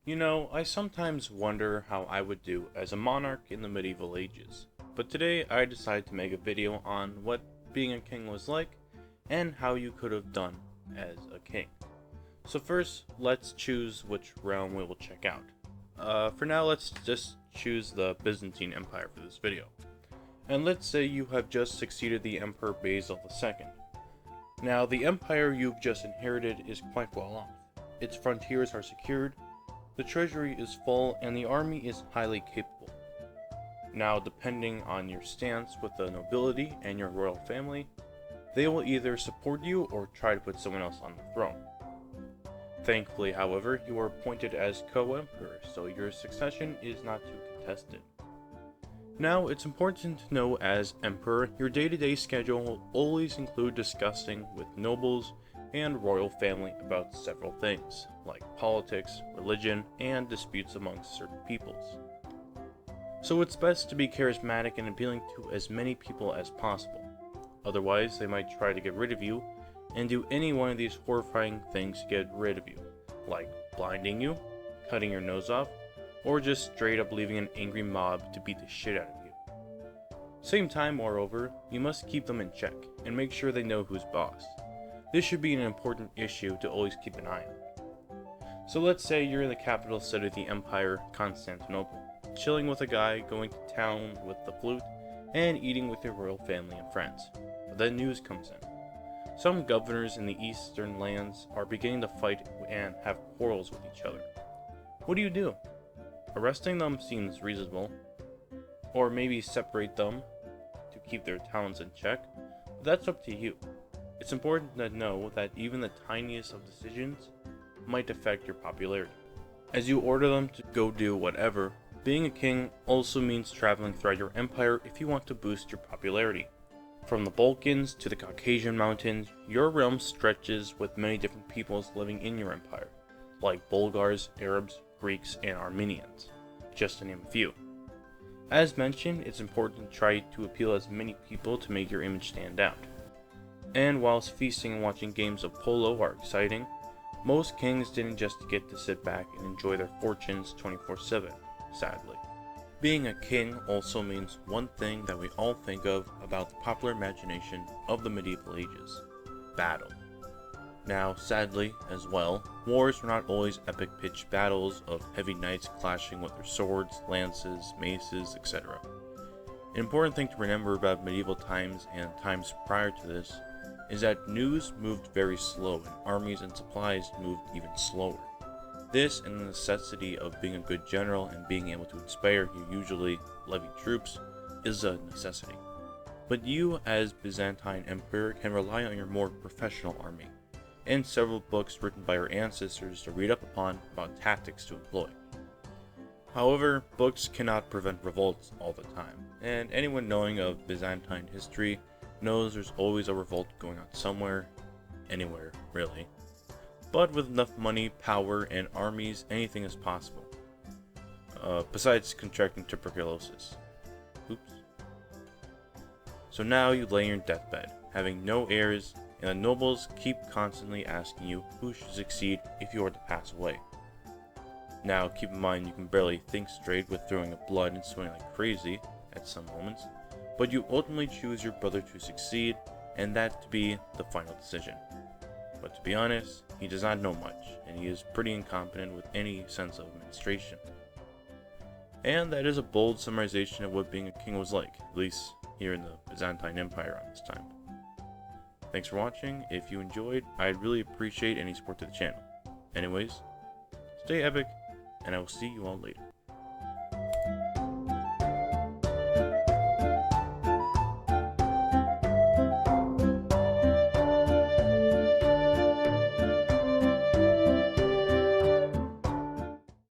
You know, I sometimes wonder how I would do as a monarch in the medieval ages, but today I decided to make a video on what being a king was like and how you could have done as a king. So first, let's choose which realm we will check out. For now, let's just choose the Byzantine Empire for this video. And let's say you have just succeeded the Emperor Basil II. Now, the empire you've just inherited is quite well off. Its frontiers are secured, the treasury is full, and the army is highly capable. Now, depending on your stance with the nobility and your royal family, they will either support you or try to put someone else on the throne. Thankfully, however, you are appointed as co-emperor, so your succession is not too contested. Now, it's important to know as emperor, your day-to-day schedule will always include discussing with nobles and royal family about several things, like politics, religion, and disputes amongst certain peoples. So it's best to be charismatic and appealing to as many people as possible. Otherwise, they might try to get rid of you and do any one of these horrifying things to get rid of you, like blinding you, cutting your nose off, or just straight up leaving an angry mob to beat the shit out of you. Same time, moreover, you must keep them in check and make sure they know who's boss. This should be an important issue to always keep an eye on. So let's say you're in the capital city of the empire, Constantinople, chilling with a guy, going to town with the flute, and eating with your royal family and friends. But then news comes in. Some governors in the eastern lands are beginning to fight and have quarrels with each other. What do? Arresting them seems reasonable, or maybe separate them to keep their talents in check, but that's up to you. It's important to know that even the tiniest of decisions might affect your popularity. As you order them to go do whatever, being a king also means traveling throughout your empire if you want to boost your popularity. From the Balkans to the Caucasian mountains, your realm stretches with many different peoples living in your empire, like Bulgars, Arabs, Greeks, and Armenians, just to name a few. As mentioned, it's important to try to appeal as many people to make your image stand out. And whilst feasting and watching games of polo are exciting, most kings didn't just get to sit back and enjoy their fortunes 24/7, sadly. Being a king also means one thing that we all think of about the popular imagination of the medieval ages: battle. Now, sadly, as well, wars were not always epic pitched battles of heavy knights clashing with their swords, lances, maces, etc. An important thing to remember about medieval times and times prior to this is that news moved very slow and armies and supplies moved even slower. This and the necessity of being a good general and being able to inspire your usually levied troops is a necessity. But you as Byzantine Emperor can rely on your more professional army, and several books written by your ancestors to read up upon about tactics to employ. However, books cannot prevent revolts all the time, and anyone knowing of Byzantine history knows there's always a revolt going on somewhere, anywhere, really. But with enough money, power, and armies, anything is possible. Besides contracting tuberculosis. Oops. So now you lay in your deathbed, having no heirs, and the nobles keep constantly asking you who should succeed if you are to pass away. Now, keep in mind you can barely think straight with throwing up blood and sweating like crazy at some moments, but you ultimately choose your brother to succeed, and that to be the final decision. But to be honest, he does not know much, and he is pretty incompetent with any sense of administration. And that is a bold summarization of what being a king was like, at least here in the Byzantine Empire on this time. Thanks for watching. If you enjoyed, I'd really appreciate any support to the channel. Anyways, stay epic, and I will see you all later.